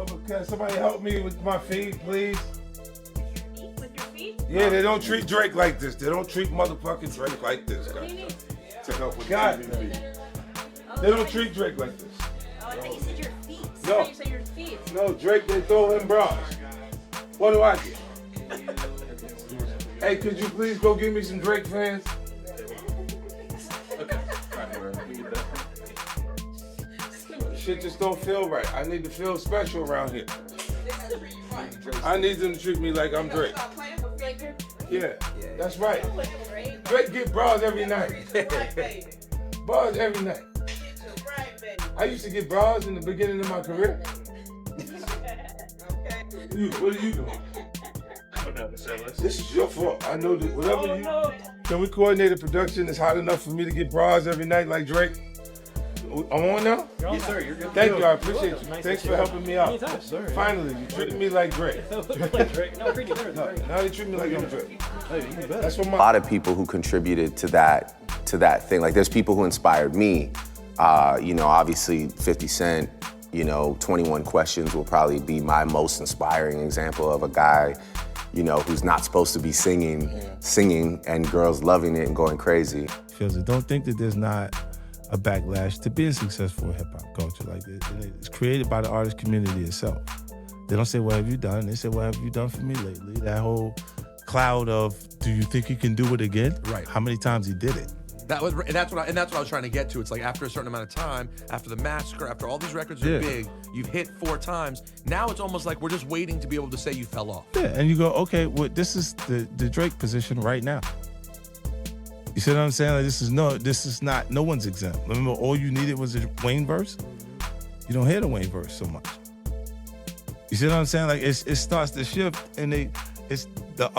So can somebody help me with my feed, please? With your feet? Yeah, they don't treat Drake like this. They don't treat motherfucking Drake like this, guys. To help with God. the feed. They don't treat Drake like this. Oh, I thought you said your feet. No. You said your feet. No, Drake, they throw him bras. What do I get? Hey, could you please go give me some Drake fans? Shit just don't feel right. I need to feel special around here. I need them to treat me like I'm Drake. Yeah, that's right. Drake get bras every night. Bras every night. I used to get bras in the beginning of my career. What are you doing? This is your fault. I know that whatever you... Can we coordinate a production that's hot enough for me to get bras every night like Drake? I'm on now? Yes, sir. You're good. Thank you. I appreciate you. Thanks for helping me out. Anytime, sir. Finally, you treated me like Drake. Like Drake. No, treat you better. No, now they treat me like I'm Drake. That's what A lot of people who contributed to that thing. Like there's people who inspired me. You know, obviously 50 Cent, you know, 21 Questions will probably be my most inspiring example of a guy, you know, who's not supposed to be singing and girls loving it and going crazy. Feels it. Don't think that there's not a backlash to being successful in hip-hop culture like this. It's created by the artist community itself. They don't say, what have you done? They say, what have you done for me lately? That whole cloud of, do you think you can do it again? Right. How many times he did it? That's what I was trying to get to. It's like after a certain amount of time, after the massacre, after all these records are big, you've hit 4 times. Now it's almost like we're just waiting to be able to say you fell off. Yeah, and you go, okay, well, this is the Drake position right now. You see what I'm saying? Like this is not, no one's exempt. Remember, all you needed was a Wayne verse? You don't hear the Wayne verse so much. You see what I'm saying? Like it starts to shift, and it's the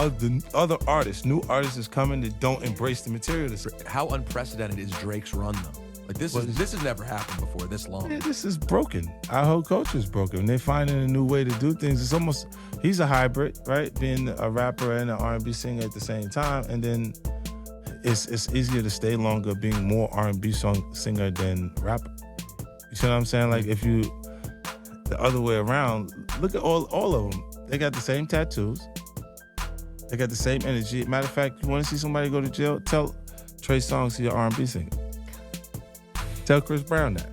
other artists, new artists is coming that don't embrace the material. How unprecedented is Drake's run though? Like this has never happened before this long. Yeah, this is broken. Our whole culture is broken. They're finding a new way to do things. It's almost, he's a hybrid, right? Being a rapper and an R&B singer at the same time, and then it's easier to stay longer being more R&B singer than rapper. You see what I'm saying? Like if you, the other way around, look at all of them. They got the same tattoos. They got the same energy. Matter of fact, you want to see somebody go to jail? Tell Trey Songz he's an R&B singer. Tell Chris Brown that.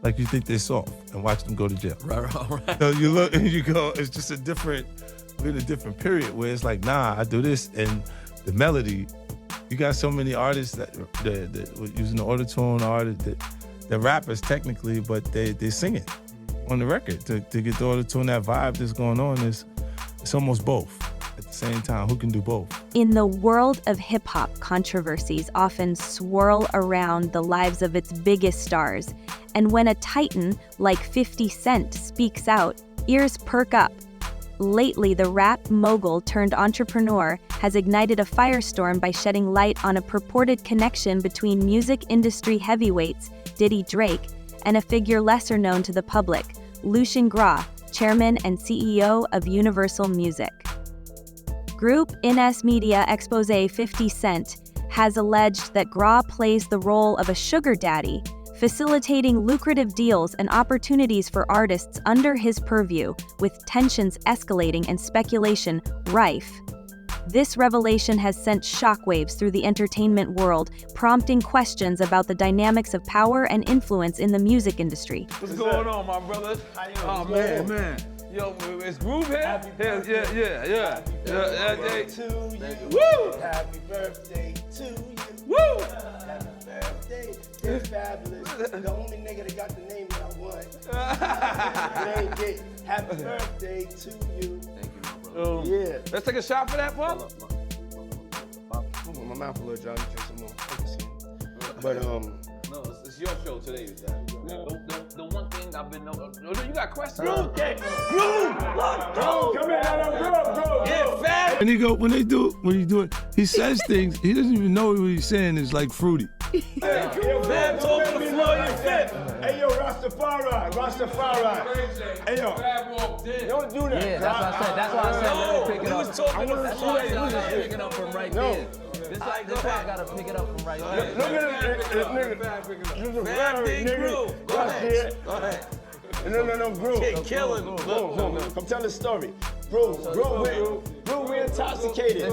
Like you think they're soft, and watch them go to jail. Right. So you look and you go, it's just we're in a different period where it's like, nah, I do this, and the melody. You got so many artists that using the auto-tune, they're rappers technically, but they sing it on the record to get the auto-tune, that vibe that's going on. It's almost both at the same time. Who can do both? In the world of hip-hop, controversies often swirl around the lives of its biggest stars. And when a titan like 50 Cent speaks out, ears perk up. Lately, the rap mogul turned entrepreneur has ignited a firestorm by shedding light on a purported connection between music industry heavyweights Diddy Drake and a figure lesser known to the public, Lucian Grainge, chairman and CEO of Universal Music. Group Ines Media expose 50 Cent has alleged that Grainge plays the role of a sugar daddy, facilitating lucrative deals and opportunities for artists under his purview, with tensions escalating and speculation rife. This revelation has sent shockwaves through the entertainment world, prompting questions about the dynamics of power and influence in the music industry. What's going on, my brother? Oh, man. Yo, it's Groove here? Yeah. Happy birthday to you. Woo! Happy birthday to you. Woo! Happy birthday. It's fabulous. The only nigga that got the name that I want. Name it. Happy birthday to you. Thank you, my brother. Yeah. Let's take a shot for that, Pop. My mouth a little dry. Drink some more. But No, it's your show today. The one thing I've been you got questions? Groove, come here, bro. Yeah, fat. And when you do it, he says things, he doesn't even know what he's saying is like fruity. Fab talk to the floor, you fit. Hey, yo, Rastafari. Hey, yo. Don't do that. Yeah, that's why I said let me pick it up. was talking to the floor. I was picking up from right there. This I gotta pick it up from right there. Look at this nigga. Fab big groove. Go ahead. No, bro. Killing him. Come tell the story. Bro, we're intoxicated.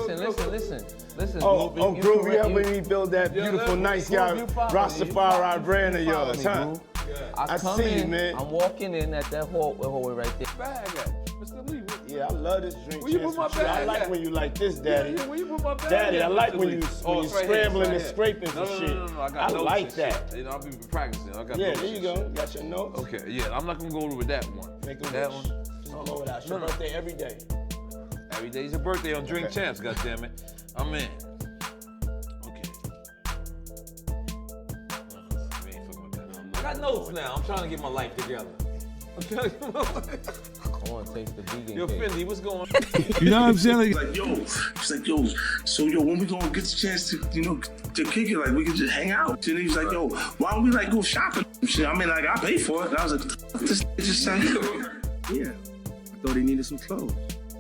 Listen. Bro, we helping me build that beautiful, nice guy, Rastafari brand of yours, huh? I see you, man. I'm walking in at that hallway right there. Bag at? Mr. Lee, Yeah, I love this drink. Where you put my Chance with you. bag I like at? when you like this, Daddy. Yeah, where you put my bag Daddy, at, I like Mr. when Lee? you Oh, it's right here, scrambling it's and right here. scraping for shit. No, I got I notes like and that. shit. You know, I've been practicing. I got Yeah, notes there you and go. shit. Got your notes. Okay, yeah, I'm not gonna go over that one. Make a That wish. one. Just blow it out. It's your No. birthday every day. Every day's your birthday on Drink Okay. Champs, goddammit. I'm in. Okay. We ain't fucking with that. I got notes now. I'm trying to get my life together. I want to taste the vegan Yo, cake. Fendi, what's going on? You know what I'm saying? Like, so when we gonna get the chance to, to kick it, like we can just hang out. And he was like, yo, why don't we like go shopping? Shit, I mean, like I pay for it. And I was like, this just saying. Yeah, I thought he needed some clothes.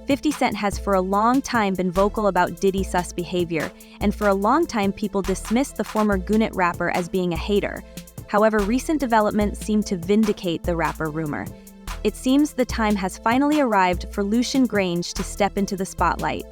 50 Cent has for a long time been vocal about Diddy sus behavior, and for a long time people dismissed the former Goonit rapper as being a hater. However, recent developments seem to vindicate the rapper rumor. It seems the time has finally arrived for Lucian Grainge to step into the spotlight.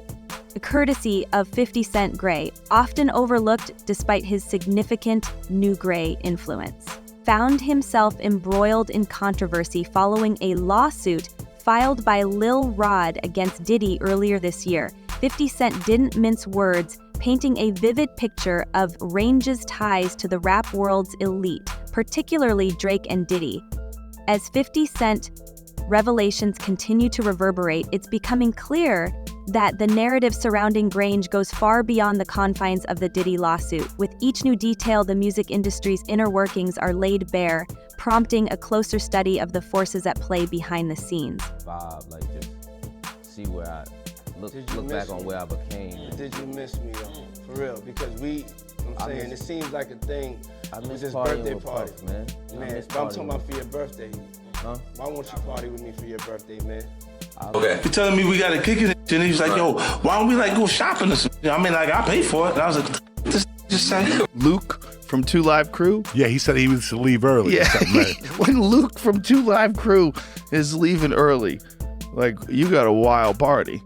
Courtesy of 50 Cent Gray, often overlooked despite his significant New Gray influence, found himself embroiled in controversy following a lawsuit filed by Lil Rod against Diddy earlier this year. 50 Cent didn't mince words, painting a vivid picture of Range's ties to the rap world's elite, particularly Drake and Diddy. As 50 Cent revelations continue to reverberate, it's becoming clear that the narrative surrounding Grainge goes far beyond the confines of the Diddy lawsuit. With each new detail, the music industry's inner workings are laid bare, prompting a closer study of the forces at play behind the scenes. Vibe, like just see where I look back on where I became. Did you miss me, though? For real, because it seems like a thing. I with miss this partying birthday with party. Puff, man. Man, but I'm talking about for your birthday. Huh? Why won't you party with me for your birthday, man? Okay. He telling me we gotta kick it, and he was like, yo, why don't we like go shopping or something? I mean, like I pay for it. And I was like, this just saying. Luke from 2 Live Crew. Yeah, he said he was to leave early. Yeah, when Luke from 2 Live Crew is leaving early, like you got a wild party.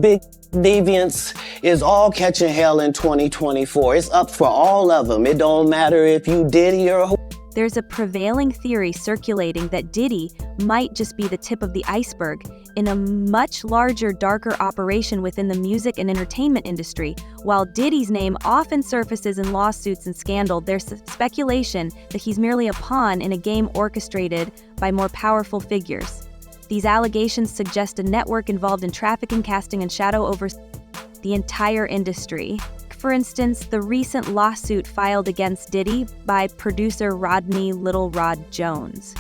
Big deviance is all catching hell in 2024. It's up for all of them. It don't matter if you Diddy or There's a prevailing theory circulating that Diddy might just be the tip of the iceberg in a much larger, darker operation within the music and entertainment industry. While Diddy's name often surfaces in lawsuits and scandal, there's speculation that he's merely a pawn in a game orchestrated by more powerful figures. These allegations suggest a network involved in trafficking, casting, and shadow over the entire industry. For instance, the recent lawsuit filed against Diddy by producer Rodney Little Rod Jones.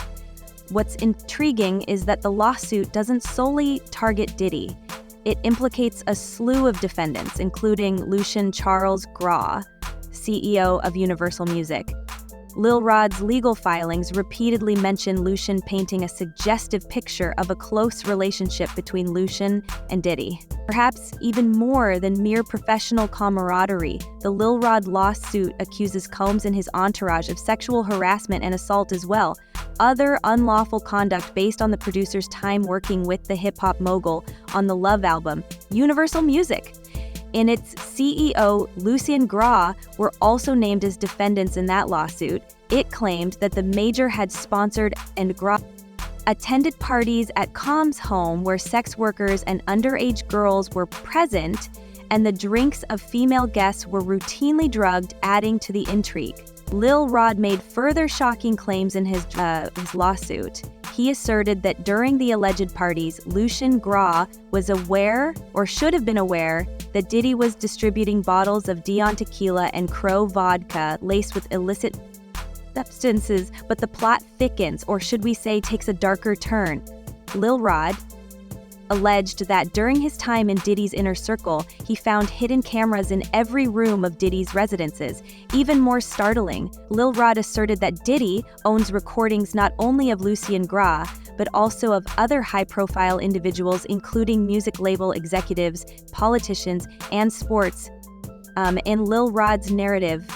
What's intriguing is that the lawsuit doesn't solely target Diddy. It implicates a slew of defendants, including Lucian Grainge, CEO of Universal Music. Lil Rod's legal filings repeatedly mention Lucian painting a suggestive picture of a close relationship between Lucian and Diddy. Perhaps even more than mere professional camaraderie, the Lil Rod lawsuit accuses Combs and his entourage of sexual harassment and assault as well. Other unlawful conduct based on the producer's time working with the hip-hop mogul on the Love album, Universal Music. And its CEO, Lucian Grainge, were also named as defendants in that lawsuit. It claimed that the major had sponsored and Grainge attended parties at Combs' home where sex workers and underage girls were present, and the drinks of female guests were routinely drugged, adding to the intrigue. Lil Rod made further shocking claims in his lawsuit. He asserted that during the alleged parties, Lucian Grainge was aware, or should have been aware, that Diddy was distributing bottles of Dion tequila and Crow vodka laced with illicit substances, but the plot thickens, or should we say takes a darker turn. Lil Rod alleged that during his time in Diddy's inner circle, he found hidden cameras in every room of Diddy's residences. Even more startling, Lil Rod asserted that Diddy owns recordings not only of Lucian Grainge, but also of other high-profile individuals, including music label executives, politicians, and sports. In Lil Rod's narrative,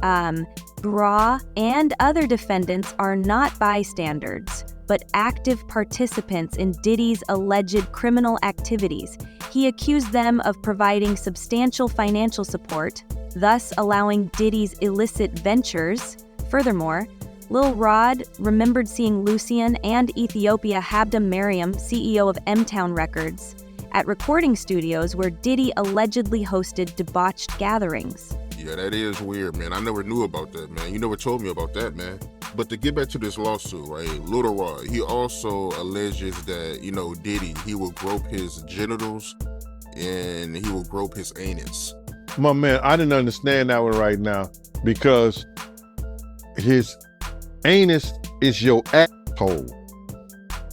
Grainge and other defendants are not bystanders. but active participants in Diddy's alleged criminal activities. He accused them of providing substantial financial support, thus allowing Diddy's illicit ventures. Furthermore, Lil Rod remembered seeing Lucian and Ethiopia Habda Mariam, CEO of M-Town Records, at recording studios where Diddy allegedly hosted debauched gatherings. Yeah, that is weird, man. I never knew about that, man. You never told me about that, man. But to get back to this lawsuit, right, Lil Rod, he also alleges that, you know, Diddy, he will grope his genitals and he will grope his anus. My man, I didn't understand that one right now because his anus is your asshole.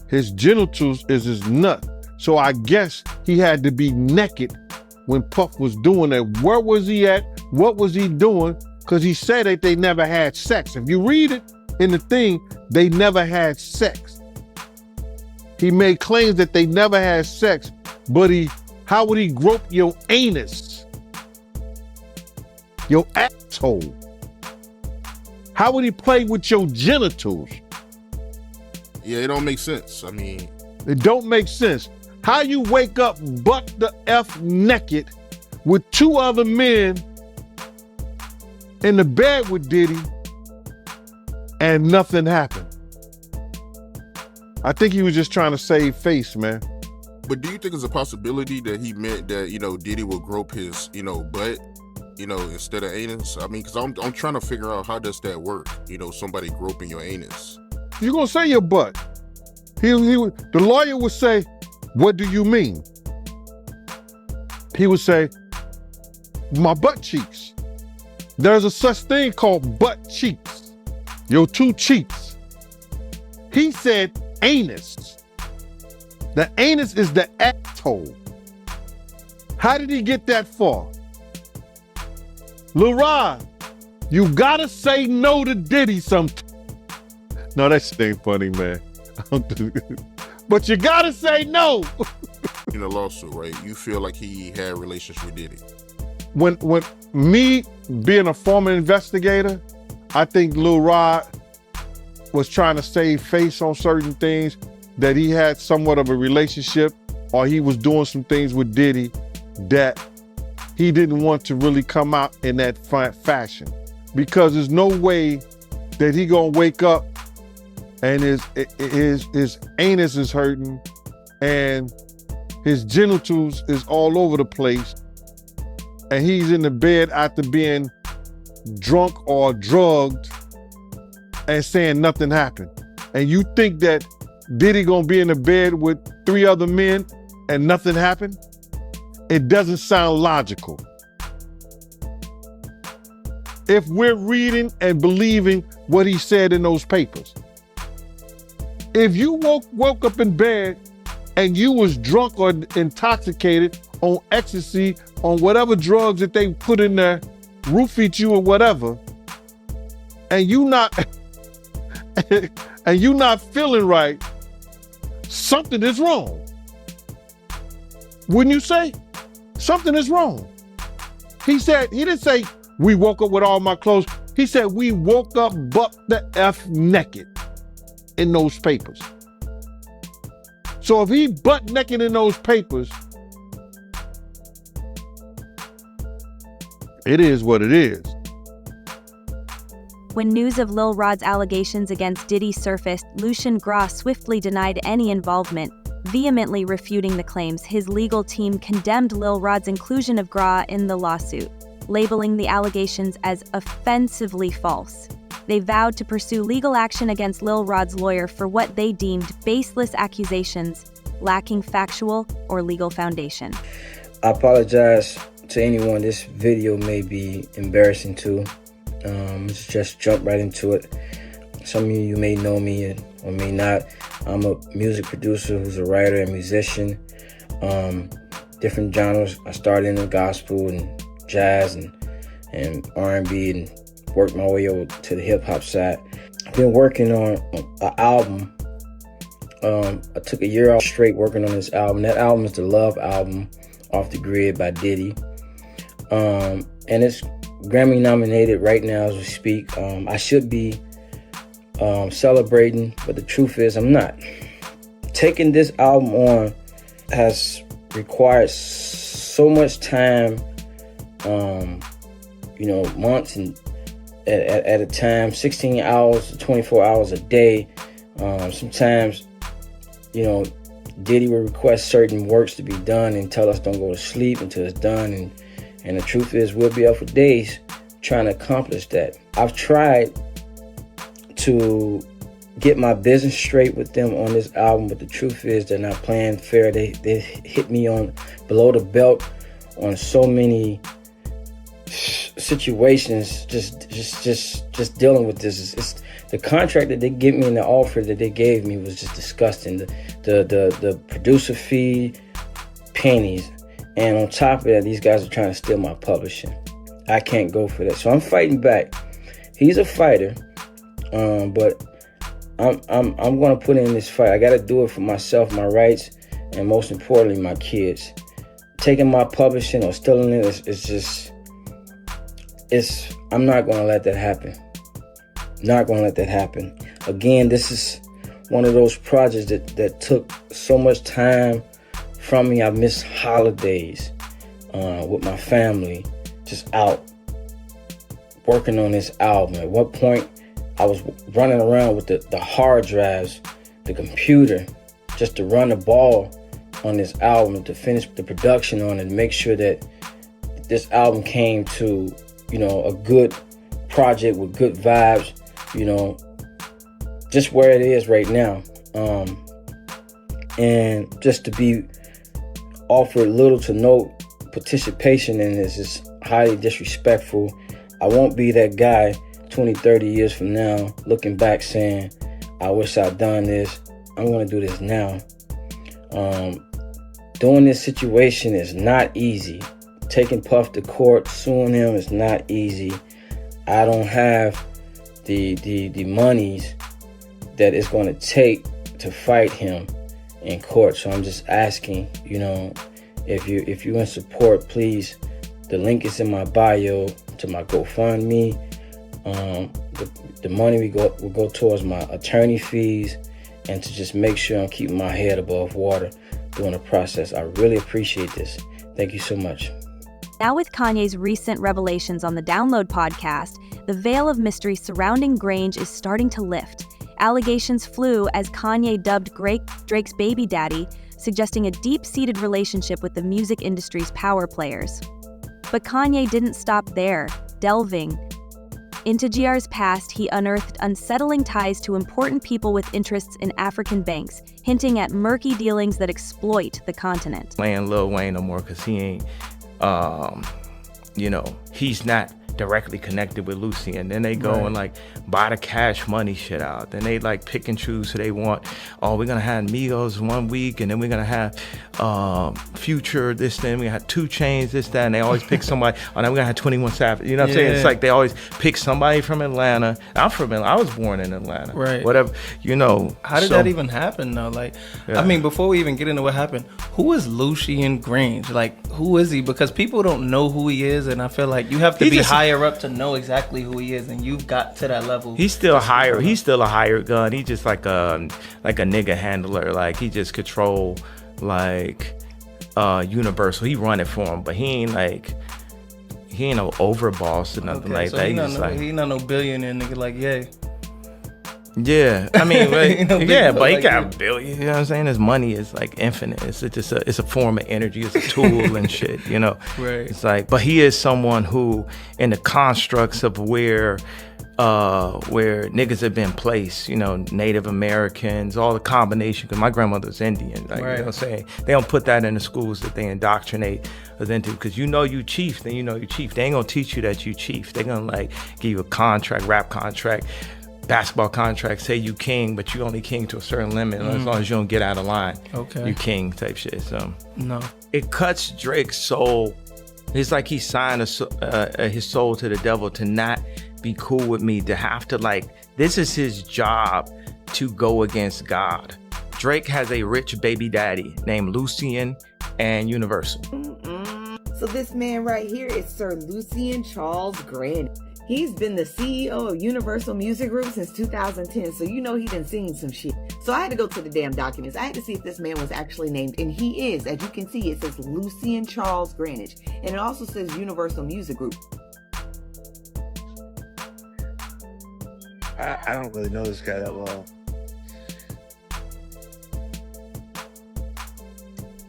His genitals is his nut. So I guess he had to be naked when Puff was doing that. Where was he at? What was he doing? Because he said that they never had sex. If you read it in the thing, they never had sex. He made claims that they never had sex, but how would he grope your anus? Your asshole? How would he play with your genitals? Yeah, it don't make sense. I mean, it don't make sense. How you wake up butt the F naked with two other men in the bed with Diddy and nothing happened? I think he was just trying to save face, man. But do you think it's a possibility that he meant that, you know, Diddy will grope his, you know, butt, you know, instead of anus? I mean, because I'm trying to figure out how does that work? You know, somebody groping your anus. You're going to say your butt. The lawyer would say, what do you mean? He would say, my butt cheeks. There's a such thing called butt cheeks. Your two cheeks. He said anus. The anus is the asshole. How did he get that far? Lil Rod, you gotta say no to Diddy sometime. No, that shit ain't funny, man. But you gotta say no. In a lawsuit, right? You feel like he had relations with Diddy. When me being a former investigator, I think Lil Rod was trying to save face on certain things, that he had somewhat of a relationship or he was doing some things with Diddy that he didn't want to really come out in that fashion. Because there's no way that he gonna wake up and his anus is hurting and his genitals is all over the place and he's in the bed after being drunk or drugged and saying nothing happened. And you think that Diddy gonna be in the bed with 3 other men and nothing happened? It doesn't sound logical. If we're reading and believing what he said in those papers. If you woke up in bed and you was drunk or intoxicated on ecstasy, on whatever drugs that they put in there, roofied you or whatever, and you not feeling right, something is wrong. Wouldn't you say? Something is wrong. He didn't say, we woke up with all my clothes. He said, we woke up butt the F naked in those papers. So if he butt naked in those papers, it is what it is. When news of Lil Rod's allegations against Diddy surfaced, Lucian Grainge swiftly denied any involvement, vehemently refuting the claims. His legal team condemned Lil Rod's inclusion of Grainge in the lawsuit, labeling the allegations as offensively false. They vowed to pursue legal action against Lil Rod's lawyer for what they deemed baseless accusations, lacking factual or legal foundation. I apologize to anyone this video may be embarrassing to. Let's just jump right into it. Some of you may know me or may not. I'm a music producer who's a writer and musician. Different genres. I started in the gospel and jazz and R&B and worked my way over to the hip hop side. I've been working on an album. I took a year off straight working on this album. That album is the Love album, Off the Grid by Diddy. And it's Grammy nominated right now as we speak. I should be celebrating, but the truth is I'm not. Taking this album on has required so much time, months and at a time, 16 hours to 24 hours a day. Sometimes, Diddy will request certain works to be done and tell us don't go to sleep until it's done. And the truth is we'll be up for days trying to accomplish that. I've tried to get my business straight with them on this album, but the truth is they're not playing fair. They hit me on below the belt on so many situations. Just dealing with this. It's the contract that they give me and the offer that they gave me was just disgusting. The producer fee, pennies, and on top of that, these guys are trying to steal my publishing. I can't go for that, so I'm fighting back. He's a fighter, but I'm gonna put in this fight. I gotta do it for myself, my rights, and most importantly, my kids. Taking my publishing or stealing it I'm not gonna let that happen. Not gonna let that happen. Again, this is one of those projects that took so much time from me. I missed holidays with my family, just out working on this album. At one point, I was running around with the hard drives, the computer, just to run the ball on this album, to finish the production on it, and make sure that this album came to, a good project with good vibes, just where it is right now. And just to be offered little to no participation in this is highly disrespectful. I won't be that guy 20, 30 years from now looking back saying, I wish I'd done this. I'm gonna do this now. Doing this situation is not easy. Taking Puff to court, suing him is not easy. I don't have the monies that it's gonna take to fight him in court. So I'm just asking, if you're in support, please, the link is in my bio to my GoFundMe. The money will go towards my attorney fees and to just make sure I'm keeping my head above water during the process. I really appreciate this. Thank you so much. Now with Kanye's recent revelations on the Download podcast, the veil of mystery surrounding Grainge is starting to lift. Allegations flew as Kanye dubbed Drake's baby daddy, suggesting a deep-seated relationship with the music industry's power players. But Kanye didn't stop there. Delving into GR's past, he unearthed unsettling ties to important people with interests in African banks, hinting at murky dealings that exploit the continent. Playing Lil Wayne no more because he ain't, he's not directly connected with Lucian. Then they go and like buy the Cash Money shit out. Then they like pick and choose who they want. Oh, we're gonna have Migos 1 week, and then we're gonna have Future this, then we have 2 Chainz this, that, and they always pick somebody. Oh, now we're gonna have 21 Savage. You know what I'm saying? It's like they always pick somebody from Atlanta. I'm from Atlanta. I was born in Atlanta. Right. Whatever. How did that even happen though? Like, I mean, before we even get into what happened, who is Lucian Grainge? Like, who is he? Because people don't know who he is, and I feel like you have to be higher up to know exactly who he is, and you've got to that level. He's still a hired gun. He's just like a nigga handler. Like he just control like Universal. He run it for him, but he ain't no overboss or nothing like so that. He not no billionaire nigga like Ye. Yeah, I mean, but he got a billion. You know what I'm saying? His money is like infinite. It's just it's a form of energy. It's a tool and shit. Right. It's like, but he is someone who, in the constructs of where niggas have been placed, Native Americans, all the combination. Because my grandmother's Indian. Like, you know what I'm saying? They don't put that in the schools that they indoctrinate us into. Because you chief, then you chief. They ain't gonna teach you that you chief. They gonna like give you a contract, rap contract, basketball contract, say you king, but you only king to a certain limit. As long as you don't get out of line, you king type shit. So no, it cuts Drake's soul. It's like he signed his soul to the devil to not be cool with me, to have to this is his job to go against God. Drake has a rich baby daddy named Lucian and Universal. So this man right here is Sir Lucian Charles Grainge. He's been the CEO of Universal Music Group since 2010, so you know he done seen some shit. So I had to go to the damn documents. I had to see if this man was actually named, and he is. As you can see, it says Lucian Charles Grainge, and it also says Universal Music Group. I don't really know this guy that well.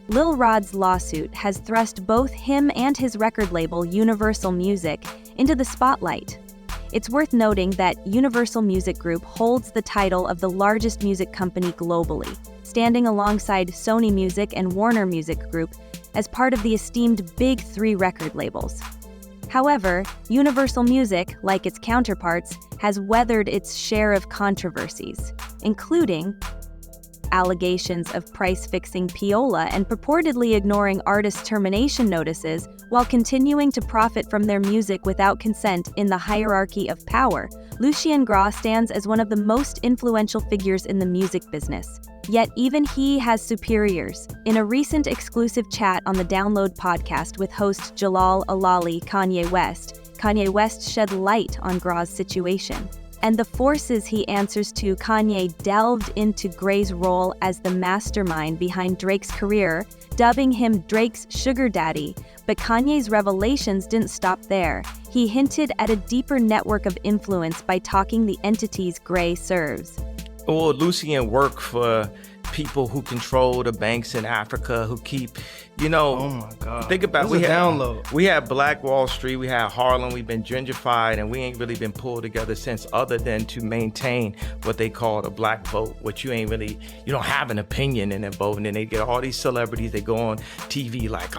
Lil Rod's lawsuit has thrust both him and his record label, Universal Music, into the spotlight. It's worth noting that Universal Music Group holds the title of the largest music company globally, standing alongside Sony Music and Warner Music Group as part of the esteemed Big Three record labels. However, Universal Music, like its counterparts, has weathered its share of controversies, including allegations of price-fixing Piola and purportedly ignoring artist termination notices while continuing to profit from their music without consent in the hierarchy of power. Lucian Grainge stands as one of the most influential figures in the music business. Yet even he has superiors. In a recent exclusive chat on the Download podcast with host Jalal Alali, Kanye West shed light on Grainge's situation. And the forces he answers to. Kanye delved into Gray's role as the mastermind behind Drake's career, dubbing him Drake's sugar daddy. But Kanye's revelations didn't stop there. He hinted at a deeper network of influence by talking the entities Gray serves. Well, Lucian worked for people who control the banks in Africa, who keep, oh my God. Think about it. We had Black Wall Street, we had Harlem, we've been gentrified, and we ain't really been pulled together since, other than to maintain what they call the black vote, which you don't have an opinion in the vote. And then they get all these celebrities, they go on TV like,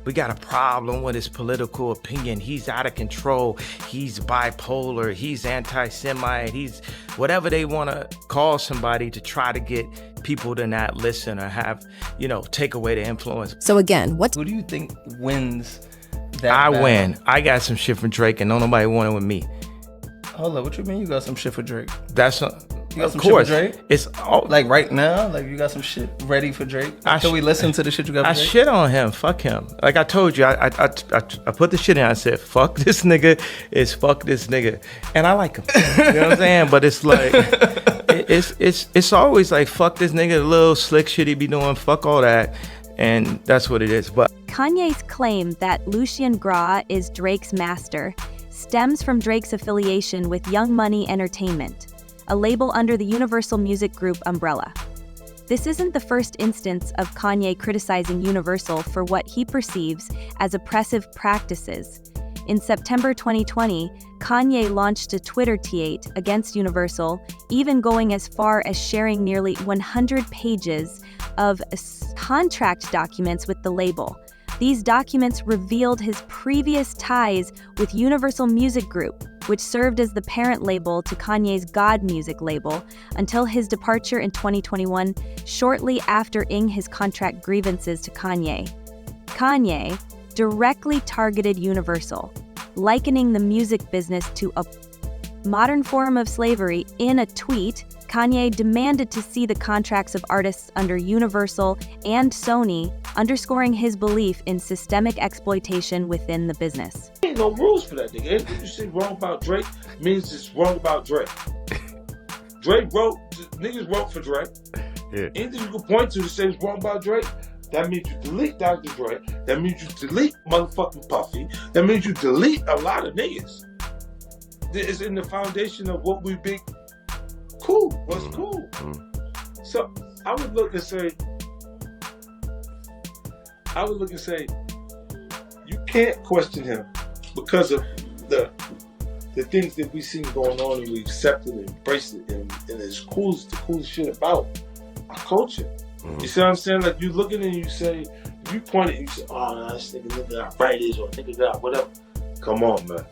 we got a problem with his political opinion. He's out of control. He's bipolar. He's anti-Semite. He's whatever they want to call somebody to try to get people to not listen or have, take away the influence. So again, who do you think wins that I battle? win. I got some shit from Drake and don't nobody want it with me. Hold up, what you mean you got some shit for Drake? You got some of shit course. for Drake? It's all, like right now? Like you got some shit ready for Drake? Can we listen to the shit you got for Drake? I shit on him. Fuck him. Like I told you, I put the shit in. I said, fuck this nigga. It's fuck this nigga. And I like him. You know what I'm saying? But it's like, it's always like, fuck this nigga, the little slick shit he be doing. Fuck all that. And that's what it is. But Kanye's claim that Lucian Grainge is Drake's master stems from Drake's affiliation with Young Money Entertainment, a label under the Universal Music Group umbrella. This isn't the first instance of Kanye criticizing Universal for what he perceives as oppressive practices. In September 2020, Kanye launched a Twitter tirade against Universal, even going as far as sharing nearly 100 pages of contract documents with the label. These documents revealed his previous ties with Universal Music Group, which served as the parent label to Kanye's God Music label until his departure in 2021, shortly after ing his contract grievances to Kanye. Kanye directly targeted Universal, likening the music business to a modern form of slavery. In a tweet, Kanye demanded to see the contracts of artists under Universal and Sony, underscoring his belief in systemic exploitation within the business. Ain't no rules for that, nigga. Anything you say wrong about Drake means it's wrong about Drake. Niggas wrote for Drake. Yeah. Anything you can point to say is wrong about Drake, that means you delete Dr. Dre. That means you delete motherfucking Puffy. That means you delete a lot of niggas. It's in the foundation of what we be cool. What's cool? So I would look and say, you can't question him because of the things that we've seen going on, and we accepted and embraced it, and it's the coolest shit about our culture. You see what I'm saying? Like you looking and you say, you point it, you say, oh, this nigga got writers or nigga got whatever. Come on, man.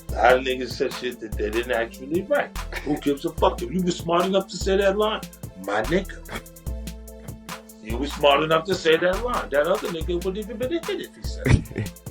A lot of niggas said shit that they didn't actually write. Who gives a fuck? If you were smart enough to say that line, my nigga. You were smart enough to say that line. That other nigga wouldn't even been a hit if he said it.